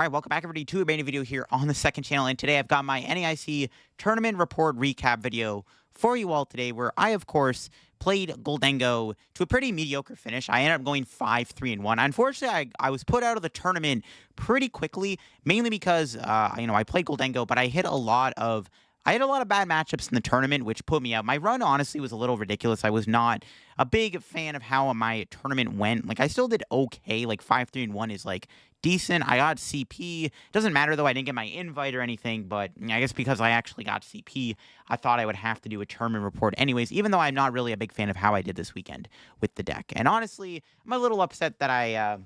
All right, welcome back everybody to a brand new video here on the second channel, and today I've got my NAIC tournament report recap video for you all today, where I, of course, played Goldengo to a pretty mediocre finish. I ended up going 5-3-1. Unfortunately, I was put out of the tournament pretty quickly, mainly because, I played Goldengo, but I hit a lot of bad matchups in the tournament, which put me out. My run, honestly, was a little ridiculous. I was not a big fan of how my tournament went. Like, I still did okay. Like, 5-3-1 is, like, decent. I got CP. Doesn't matter, though. I didn't get my invite or anything, but I guess because I actually got CP, I thought I would have to do a tournament report anyways, even though I'm not really a big fan of how I did this weekend with the deck. And honestly, I'm a little upset that I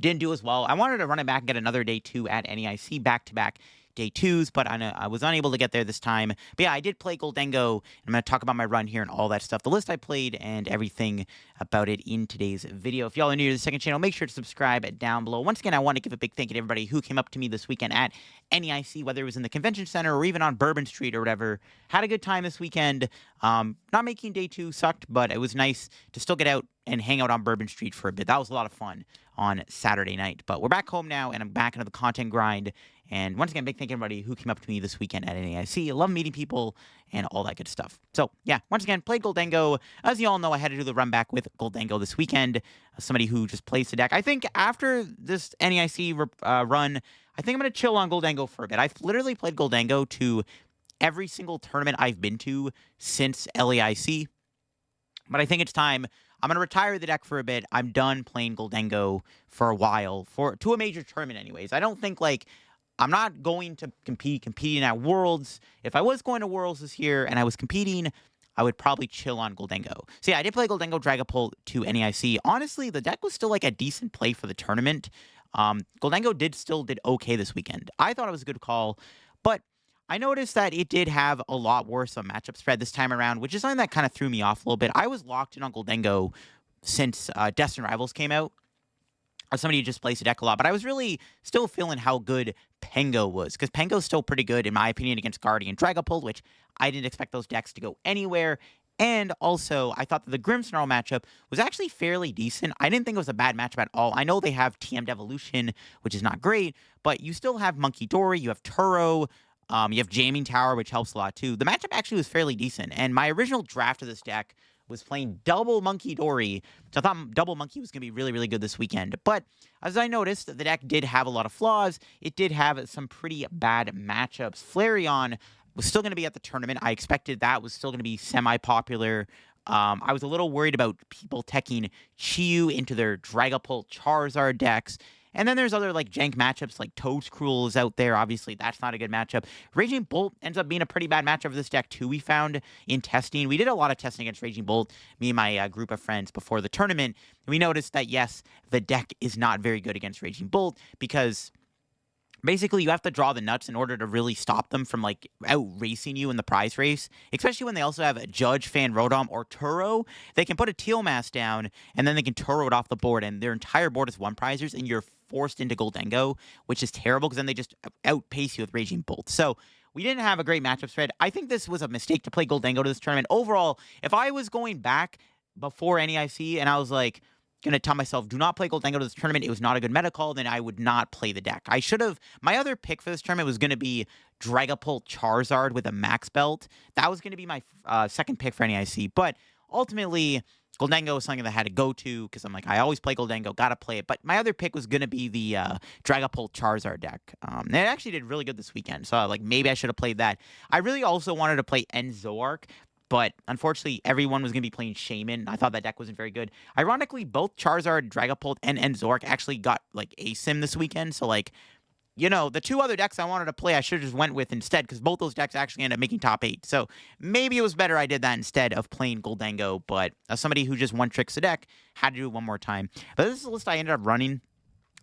didn't do as well. I wanted to run it back and get another day 2 at NAIC back-to-back day 2s, but I was unable to get there this time. But yeah, I did play Goldengo. I'm going to talk about my run here and all that stuff, the list I played and everything about it in today's video. If y'all are new to the second channel, make sure to subscribe down below. Once again, I want to give a big thank you to everybody who came up to me this weekend at NAIC, whether it was in the convention center or even on Bourbon Street or whatever. Had a good time this weekend. Not making day 2 sucked, but it was nice to still get out and hang out on Bourbon Street for a bit. That was a lot of fun on Saturday night. But we're back home now, and I'm back into the content grind. And once again, big thank you to everybody who came up to me this weekend at NAIC. I love meeting people and all that good stuff. So, yeah, once again, played Goldengo. As you all know, I had to do the run back with Goldengo this weekend. Somebody who just plays the deck. I think after this NAIC run, I think I'm going to chill on Goldengo for a bit. I've literally played Goldengo to every single tournament I've been to since LAIC. But I think it's time. I'm going to retire the deck for a bit. I'm done playing Goldengo for a while, to a major tournament anyways. I don't think, I'm not going to competing at Worlds. If I was going to Worlds this year and I was competing, I would probably chill on Goldengo. So yeah, I did play Goldengo Dragapult to NAIC. Honestly, the deck was still a decent play for the tournament. Goldengo still did okay this weekend. I thought it was a good call, but I noticed that it did have a lot worse of a matchup spread this time around, which is something that kind of threw me off a little bit. I was locked in on Goldengo since Destined Rivals came out. As somebody who just plays the deck a lot, but I was really still feeling how good Pengo was, because Pengo's still pretty good, in my opinion, against Guardian Dragapult, which I didn't expect those decks to go anywhere. And also, I thought that the Grimmsnarl matchup was actually fairly decent. I didn't think it was a bad matchup at all. I know they have TM Devolution, which is not great, but you still have Monkey Dory, you have Turo, you have Jamming Tower, which helps a lot too. The matchup actually was fairly decent, and my original draft of this deck was playing double Monkey Dory, so I thought double Monkey was going to be really, really good this weekend. But as I noticed, the deck did have a lot of flaws. It did have some pretty bad matchups. Flareon was still going to be at the tournament. I expected that was still going to be semi-popular. I was a little worried about people teching Chiyu into their Dragapult Charizard decks. And then there's other jank matchups like Toadskruel is out there. Obviously, that's not a good matchup. Raging Bolt ends up being a pretty bad matchup for this deck too. We found in testing. We did a lot of testing against Raging Bolt, me and my group of friends before the tournament. And we noticed that, yes, the deck is not very good against Raging Bolt because basically you have to draw the nuts in order to really stop them from out-racing you in the prize race, especially when they also have a Judge, Fan Rodom, or Turo. They can put a Teal Mass down, and then they can Turo it off the board, and their entire board is one prizers, and you're forced into Goldengo, which is terrible because then they just outpace you with Raging Bolt. So we didn't have a great matchup spread. I think this was a mistake to play Goldengo to this tournament. Overall, if I was going back before NAIC and I was going to tell myself, do not play Goldengo to this tournament, it was not a good meta call, then I would not play the deck. I should have, my other pick for this tournament was going to be Dragapult Charizard with a max belt. That was going to be my second pick for NAIC, but ultimately, Goldengo was something that I had to go to because I'm I always play Goldengo, gotta play it. But my other pick was going to be the Dragapult Charizard deck. And it actually did really good this weekend, so maybe I should have played that. I really also wanted to play Enzoark, but unfortunately, everyone was going to be playing Shaman. I thought that deck wasn't very good. Ironically, both Charizard, Dragapult, and Enzoark actually got ASIM this weekend, so the two other decks I wanted to play, I should have just went with instead, because both those decks actually ended up making top 8. So maybe it was better I did that instead of playing Goldengo, but as somebody who just one-tricks the deck, had to do it one more time. But this is the list I ended up running.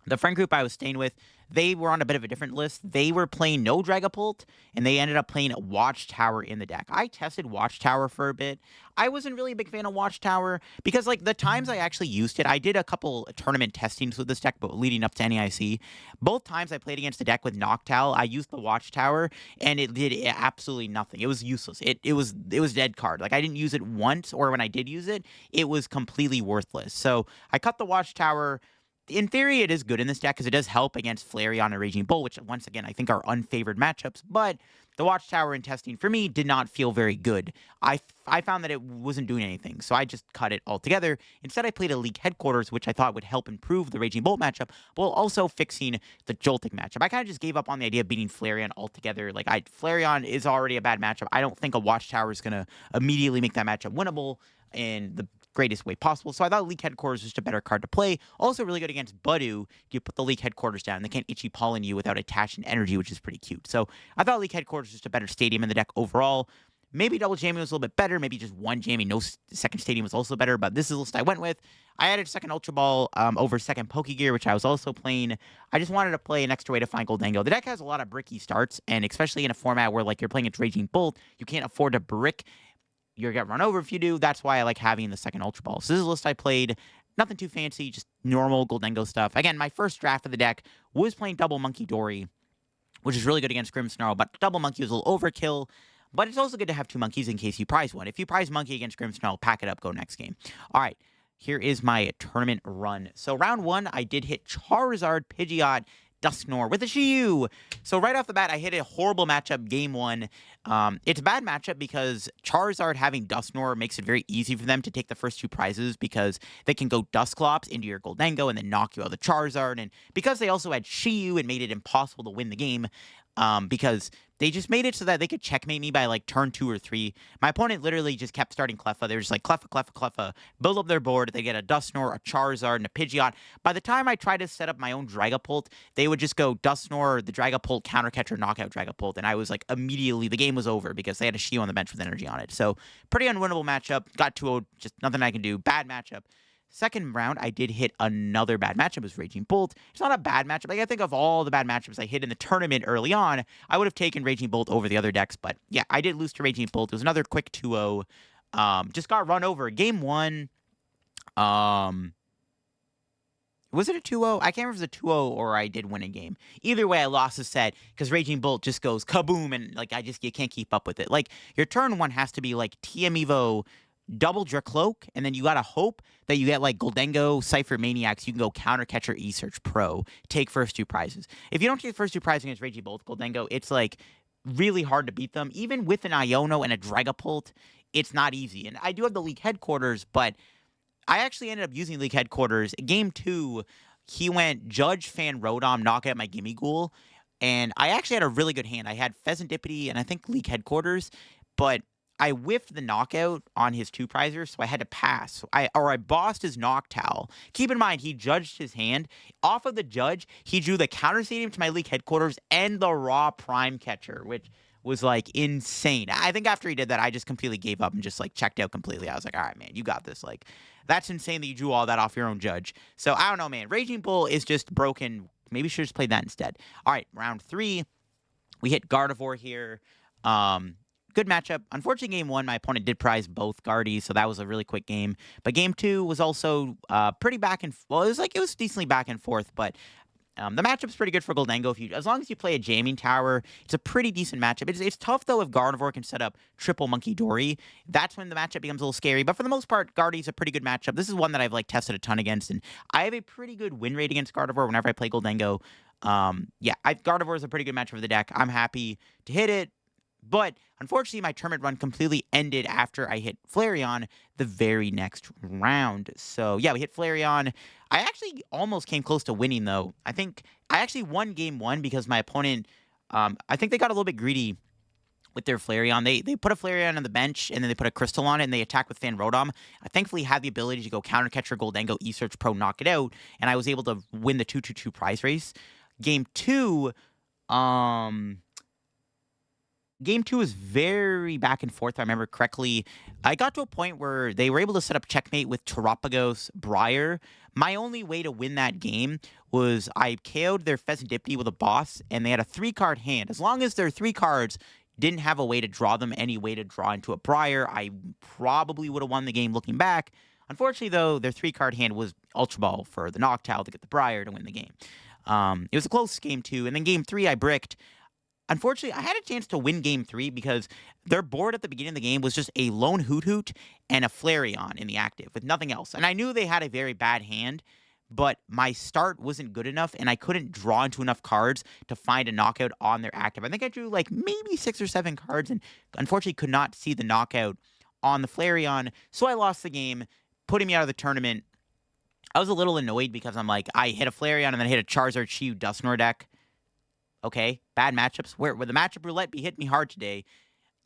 The friend group I was staying with, they were on a bit of a different list. They were playing no Dragapult, and they ended up playing Watchtower in the deck. I tested Watchtower for a bit. I wasn't really a big fan of Watchtower because, the times I actually used it, I did a couple tournament testings with this deck but leading up to NAIC. Both times I played against the deck with Noctowl, I used the Watchtower, and it did absolutely nothing. It was useless. It was dead card. I didn't use it once, or when I did use it, it was completely worthless. So I cut the Watchtower. in theory, it is good in this deck because it does help against Flareon and Raging Bull, which, once again, I think are unfavored matchups. But the Watchtower and testing, for me, did not feel very good. I found that it wasn't doing anything, so I just cut it altogether. Instead, I played a League Headquarters, which I thought would help improve the Raging Bolt matchup, while also fixing the Joltik matchup. I kind of just gave up on the idea of beating Flareon altogether. Like, Flareon is already a bad matchup. I don't think a Watchtower is going to immediately make that matchup winnable in the greatest way possible. So I thought League Headquarters was just a better card to play. Also really good against Budu. You put the League Headquarters down. They can't Itchy Pollen you without attaching energy, which is pretty cute. So I thought League Headquarters was just a better stadium in the deck overall. Maybe double jamming was a little bit better. Maybe just one jamming, no second stadium was also better. But this is the list I went with. I added second Ultra Ball over second Pokegear, which I was also playing. I just wanted to play an extra way to find Goldango. The deck has a lot of bricky starts, and especially in a format where like you're playing its Raging Bolt, you can't afford to brick. You'll get run over if you do. That's why I like having the second Ultra Ball. So this is a list I played. Nothing too fancy, just normal Goldango stuff. Again, my first draft of the deck was playing double Monkey Dory, which is really good against Grimmsnarl, but double Monkey was a little overkill. But it's also good to have two monkeys in case you prize one. If you prize Monkey against Grimmsnarl, pack it up, go next game. All right, here is my tournament run. So round one, I did hit Charizard, Pidgeot, Dusknoir with a Shiyu. So right off the bat, I hit a horrible matchup game one. It's a bad matchup because Charizard having Dusknoir makes it very easy for them to take the first two prizes because they can go Dusclops into your Goldango and then knock you out of the Charizard. And because they also had Shiyu, it made it impossible to win the game because they just made it so that they could checkmate me by like turn 2 or 3. My opponent literally just kept starting Cleffa. They were just like Cleffa, Cleffa, Cleffa, build up their board. They get a Dusknoir, a Charizard, and a Pidgeot. By the time I tried to set up my own Dragapult, they would just go Dusknoir, the Dragapult, counter catcher, knockout Dragapult. And I was like, immediately, the game was over because they had a Shield on the bench with energy on it. So pretty unwinnable matchup. Got 2-0, just nothing I can do. Bad matchup. Second round, I did hit another bad matchup. It was Raging Bolt. It's not a bad matchup. Like, I think of all the bad matchups I hit in the tournament early on, I would have taken Raging Bolt over the other decks. But yeah, I did lose to Raging Bolt. It was another quick 2-0. Just got run over. Game one, was it a 2-0? I can't remember if it was a 2-0 or I did win a game. Either way, I lost a set because Raging Bolt just goes kaboom and like you can't keep up with it. Like, your turn one has to be like TM Evo, double Dracloak, and then you gotta hope that you get like Goldango, Cypher Maniacs. You can go Counter Catcher, E-Search Pro, take first two prizes. If you don't take the first two prizes against Raging Bolt, Goldango, it's like really hard to beat them. Even with an Iono and a Dragapult, it's not easy. And I do have the League Headquarters, but I actually ended up using League Headquarters. Game 2, he went Judge, Fan, Rotom, knock out my Gimme Ghoul, and I actually had a really good hand. I had Pheasant Dippity and I think League Headquarters, but I whiffed the knockout on his two prizers, so I had to pass. I bossed his Noctowl. Keep in mind, he judged his hand. Off of the judge, he drew the Counter Stadium to my League Headquarters and the Raw Prime Catcher, which was like insane. I think after he did that, I just completely gave up and just like checked out completely. I was like, all right, man, you got this. Like, that's insane that you drew all that off your own judge. So I don't know, man. Raging Bull is just broken. Maybe should have just played that instead. All right, round 3. We hit Gardevoir here. Good matchup. Unfortunately, game 1, my opponent did prize both Guardies, so that was a really quick game. But game 2 was also pretty back and well, it was decently back and forth. But the matchup's pretty good for Goldango. As long as you play a jamming tower, it's a pretty decent matchup. It's tough though if Gardevoir can set up triple Monkey Dory. That's when the matchup becomes a little scary. But for the most part, Guardie's a pretty good matchup. This is one that I've like tested a ton against, and I have a pretty good win rate against Gardevoir whenever I play Goldango. Gardevoir is a pretty good matchup for the deck. I'm happy to hit it. But unfortunately, my tournament run completely ended after I hit Flareon the very next round. So yeah, we hit Flareon. I actually almost came close to winning, though. I think I actually won game 1 because my opponent, I think they got a little bit greedy with their Flareon. They put a Flareon on the bench, and then they put a Crystal on it, and they attack with Fan Rotom. I thankfully had the ability to go Counter Catcher, Goldango, E-Search Pro, knock it out, and I was able to win the 2-2-2 prize race. Game 2, Game 2 is very back and forth, if I remember correctly. I got to a point where they were able to set up checkmate with Terapagos Briar. My only way to win that game was I KO'd their Pheasant Dippity with a boss, and they had a 3-card hand. As long as their 3 cards didn't have a way to draw them, any way to draw into a Briar, I probably would have won the game looking back. Unfortunately, though, their 3-card hand was Ultra Ball for the Noctowl to get the Briar to win the game. It was a close game 2, and then game 3 I bricked. Unfortunately, I had a chance to win game 3 because their board at the beginning of the game was just a lone Hoot Hoot and a Flareon in the active with nothing else. And I knew they had a very bad hand, but my start wasn't good enough, and I couldn't draw into enough cards to find a knockout on their active. I think I drew like maybe 6 or 7 cards, and unfortunately could not see the knockout on the Flareon, so I lost the game, putting me out of the tournament. I was a little annoyed because I'm like, I hit a Flareon and then I hit a Charizard Chi Dusknoir deck. Okay, bad matchups. Where the matchup roulette be hit me hard today.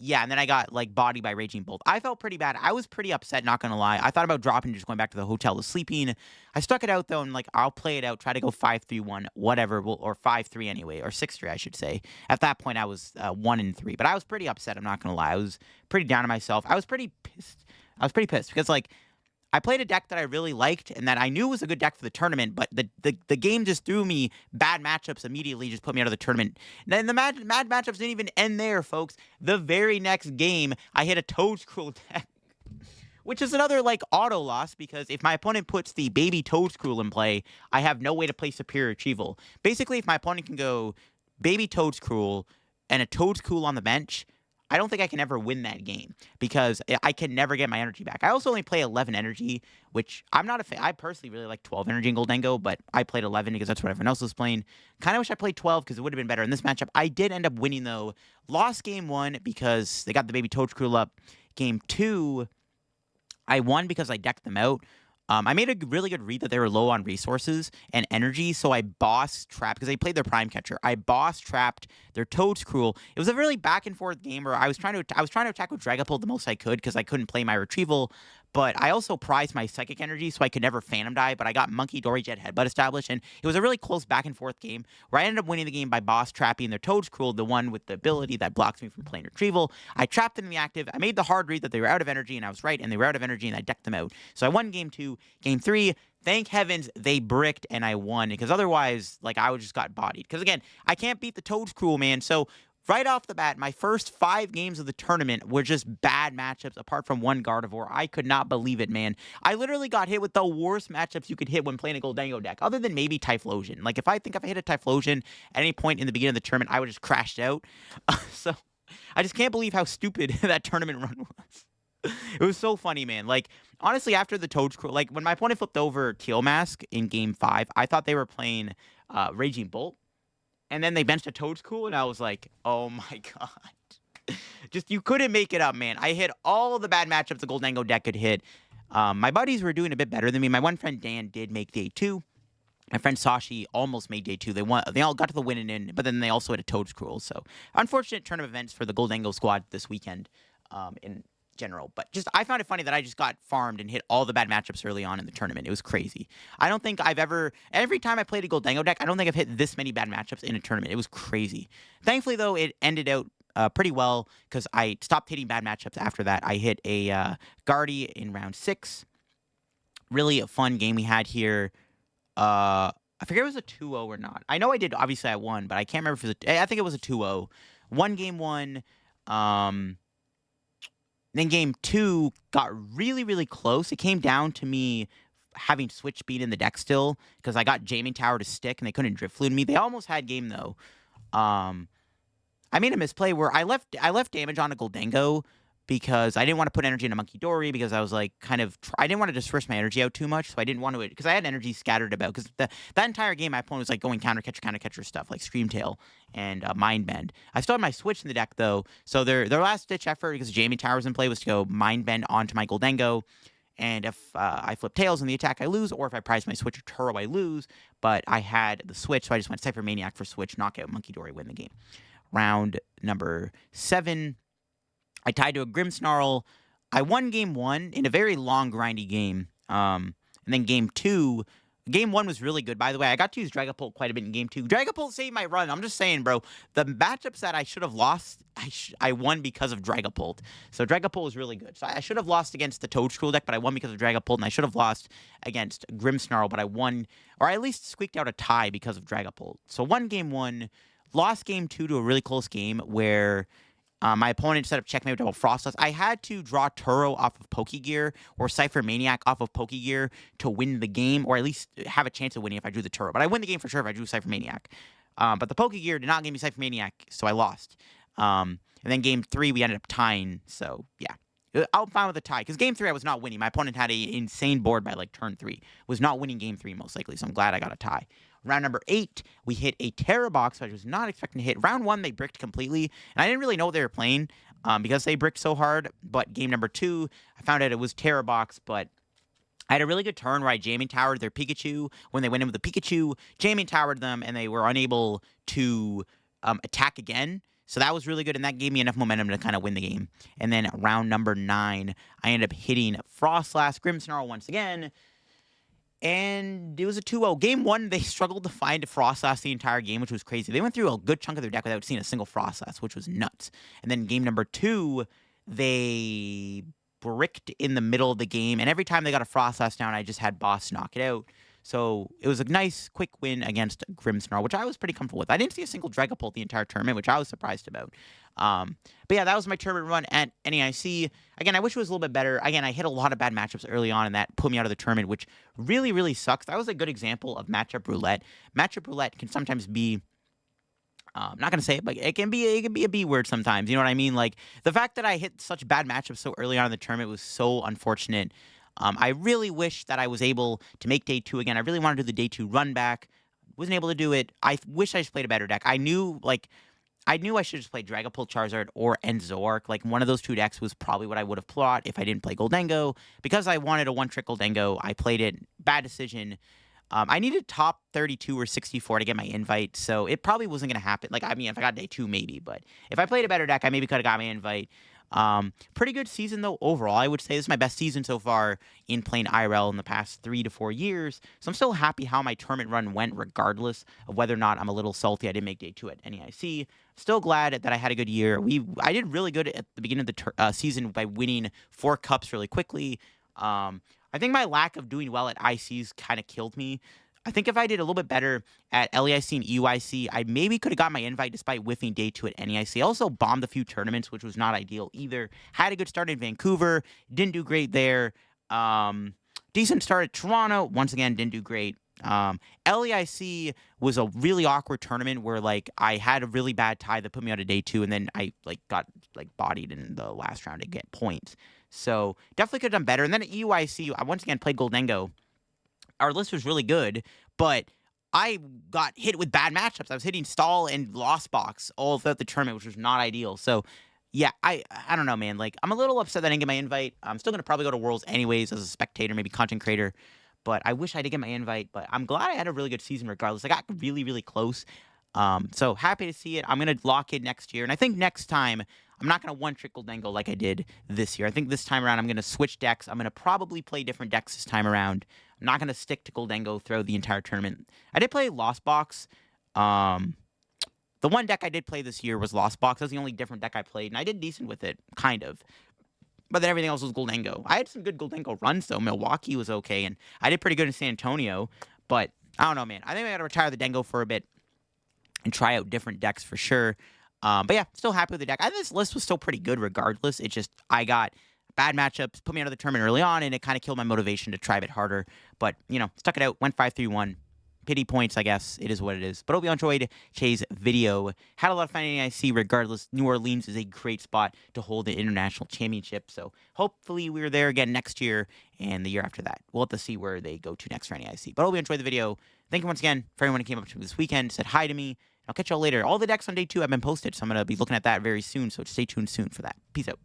Yeah, and then I got, like, bodied by Raging Bolt. I felt pretty bad. I was pretty upset, not gonna lie. I thought about dropping and just going back to the hotel to sleeping. I stuck it out, though, and, like, I'll play it out, try to go 5-3-1, whatever, or 5-3 anyway, or 6-3, I should say. At that point, I was 1-3, but I was pretty upset, I'm not gonna lie. I was pretty down on myself. I was pretty pissed. Because, like, I played a deck that I really liked and that I knew was a good deck for the tournament, but the game just threw me bad matchups immediately, just put me out of the tournament. And then the mad matchups didn't even end there, folks. The very next game, I hit a Toadscruel deck, which is another, like, auto loss, because if my opponent puts the baby Toadscruel in play, I have no way to play Superior Retrieval. Basically, if my opponent can go baby Toadscruel and a Toadscruel on the bench, I don't think I can ever win that game because I can never get my energy back. I also only play 11 energy, which I'm not a fan. I personally really like 12 energy in Goldengo, but I played 11 because that's what everyone else was playing. Kind of wish I played 12 because it would have been better in this matchup. I did end up winning, though. Lost game 1 because they got the baby Toadscruel up. Game 2, I won because I decked them out. I made a really good read that they were low on resources and energy, so I boss trapped, because they played their Prime Catcher. I boss trapped their Toadscruel. It was a really back and forth game where I was trying to attack with Dragapult the most I could because I couldn't play my Retrieval, but I also prized my Psychic Energy, so I could never Phantom Die, but I got Monkey Dory Jet Headbutt established, and it was a really close back and forth game where I ended up winning the game by boss trapping their Toadscruel, the one with the ability that blocks me from playing Retrieval. I trapped them in the active. I made the hard read that they were out of energy, and I was right, and they were out of energy, and I decked them out. So I won game 2. Game 3, thank heavens they bricked and I won, because otherwise, like, I would just got bodied. Because again, I can't beat the Toadscruel, man. So right off the bat, my first 5 games of the tournament were just bad matchups, apart from one Gardevoir. I could not believe it, man. I literally got hit with the worst matchups you could hit when playing a Goldengo deck, other than maybe Typhlosion. Like, if I hit a Typhlosion at any point in the beginning of the tournament, I would just crashed out. So I just can't believe how stupid that tournament run was. It was so funny, man. Like, honestly, after the Toadscruel, like, when my opponent flipped over Teal Mask in game 5, I thought they were playing Raging Bolt. And then they benched a Toadscruel, and I was like, oh my god. Just, you couldn't make it up, man. I hit all of the bad matchups the Goldengo deck could hit. My buddies were doing a bit better than me. My one friend, Dan, did make day 2. My friend Sashi almost made day 2. They all got to the winning in, but then they also had a Toadscruel. So, unfortunate turn of events for the Goldengo squad this weekend in general. But just, I found it funny that I just got farmed and hit all the bad matchups early on in the tournament. It was crazy. I don't think I've ever, every time I played a Goldengo deck, I don't think I've hit this many bad matchups in a tournament. It was crazy. Thankfully, though, it ended out pretty well, because I stopped hitting bad matchups after that. I hit a Guardy in round 6. Really a fun game we had here. I forget if it was a 2-0 or not. I know I did, obviously I won, but I can't remember if it was I think it was a 2-0. One game 1. Then game 2 got really, really close. It came down to me having Switch Speed in the deck still, because I got Jamming Tower to stick, and they couldn't Drift Fluid me. They almost had game, though. I made a misplay where I left damage on a Goldengo, because I didn't want to put energy into Monkey Dory, because I was like, I didn't want to disperse my energy out too much, so I didn't want to, because I had energy scattered about, because that entire game, my opponent was like going counter catcher stuff, like Screamtail and Mind Bend. I still had my Switch in the deck, though, so their last ditch effort, because Jamie Tower's in play, was to go Mind Bend onto my Goldengo, and if I flip Tails in the attack, I lose, or if I prize my Switch or Turo, I lose, but I had the Switch, so I just went Cypher Maniac for Switch, knockout Monkey Dory, win the game. Round number 7, I tied to a Grimmsnarl. I won game 1 in a very long, grindy game. And then game 2, game 1 was really good. By the way, I got to use Dragapult quite a bit in game 2. Dragapult saved my run. I'm just saying, bro. The matchups that I should have lost, I won because of Dragapult. So Dragapult was really good. So I should have lost against the Toadscruel deck, but I won because of Dragapult. And I should have lost against Grimmsnarl, but I won, or I at least squeaked out a tie because of Dragapult. So won game 1, lost game 2 to a really close game where my opponent set up checkmate with double Frostless. I had to draw Turo off of Pokegear or Cypher Maniac off of Pokegear to win the game, or at least have a chance of winning if I drew the Turo. But I win the game for sure if I drew Cypher Maniac. But the Pokegear did not give me Cypher Maniac, so I lost. And then game 3, we ended up tying, so yeah. I'm fine with a tie because game 3 I was not winning. My opponent had an insane board by like turn 3. Was not winning game 3 most likely, so I'm glad I got a tie. Round number 8, we hit a Terra box, which I was not expecting to hit. Round 1, they bricked completely, and I didn't really know what they were playing because they bricked so hard. But game number 2, I found out it was Terra box, but I had a really good turn where I jamming towered their Pikachu. When they went in with the Pikachu, jamming towered them, and they were unable to attack again. So that was really good, and that gave me enough momentum to kind of win the game. And then round number 9, I ended up hitting Frostlass, Grimmsnarl once again, and it was a 2-0. Game 1, they struggled to find a Frostlass the entire game, which was crazy. They went through a good chunk of their deck without seeing a single Frostlass, which was nuts. And then game number 2, they bricked in the middle of the game, and every time they got a Frostlass down, I just had Boss knock it out. So it was a nice, quick win against Grimmsnarl, which I was pretty comfortable with. I didn't see a single Dragapult the entire tournament, which I was surprised about. But yeah, that was my tournament run at NAIC. Again, I wish it was a little bit better. Again, I hit a lot of bad matchups early on, and that put me out of the tournament, which really, really sucks. That was a good example of matchup roulette. Matchup roulette can sometimes be I'm not gonna say it, but it can be a B word sometimes. You know what I mean? Like the fact that I hit such bad matchups so early on in the tournament was so unfortunate. I really wish that I was able to make day 2 again. I really wanted to do the day 2 run back. Wasn't able to do it. I wish I just played a better deck. I knew I should just play Dragapult, Charizard, or Zoroark. Like one of those 2 decks was probably what I would have plot if I didn't play Goldengo. Because I wanted a one-trick Goldengo, I played it. Bad decision. I needed top 32 or 64 to get my invite, so it probably wasn't going to happen. Like, I mean, if I got day 2, maybe, but if I played a better deck, I maybe could have got my invite. Pretty good season, though, overall. I would say this is my best season so far in playing IRL in the past 3 to 4 years, so I'm still happy how my tournament run went, regardless of whether or not I'm a little salty I didn't make day 2 at NAIC. Still glad that I had a good year. I did really good at the beginning of the season by winning 4 cups really quickly. I think my lack of doing well at ICs kind of killed me. I think if I did a little bit better at LEIC and EUIC, I maybe could have got my invite despite whiffing day 2 at NEIC. I also bombed a few tournaments, which was not ideal either. Had a good start in Vancouver, didn't do great there. Decent start at Toronto, once again, didn't do great. LEIC was a really awkward tournament where like I had a really bad tie that put me out of day 2, and then I got bodied in the last round to get points. So definitely could have done better. And then at EUIC, I once again played Goldengo. Our list was really good, but I got hit with bad matchups. I was hitting Stall and Lost Box all throughout the tournament, which was not ideal. So yeah, I don't know, man. Like I'm a little upset that I didn't get my invite. I'm still gonna probably go to Worlds anyways as a spectator, maybe content creator. But I wish I did get my invite. But I'm glad I had a really good season regardless. I got really, really close. So happy to see it. I'm going to lock in next year. And I think next time, I'm not going to one-trick Goldengo like I did this year. I think this time around, I'm going to switch decks. I'm going to probably play different decks this time around. I'm not going to stick to Goldengo throughout the entire tournament. I did play Lost Box. The one deck I did play this year was Lost Box. That was the only different deck I played. And I did decent with it, kind of. But then everything else was Goldengo. I had some good Goldengo runs, though. Milwaukee was okay, and I did pretty good in San Antonio. But I don't know, man. I think I got to retire the Dengo for a bit and try out different decks for sure. But yeah, still happy with the deck. I think this list was still pretty good regardless. It just, I got bad matchups, put me out of the tournament early on, and it kind of killed my motivation to try a bit harder. But, you know, stuck it out, went 5-3-1. Pity points, I guess. It is what it is. But I hope you enjoyed Che's video. Had a lot of fun in NAIC regardless. New Orleans is a great spot to hold an international championship. So hopefully we're there again next year and the year after that. We'll have to see where they go to next for NAIC. But I hope you enjoyed the video. Thank you once again for everyone who came up to me this weekend, said hi to me. I'll catch y'all later. All the decks on day 2 have been posted, so I'm going to be looking at that very soon. So stay tuned soon for that. Peace out.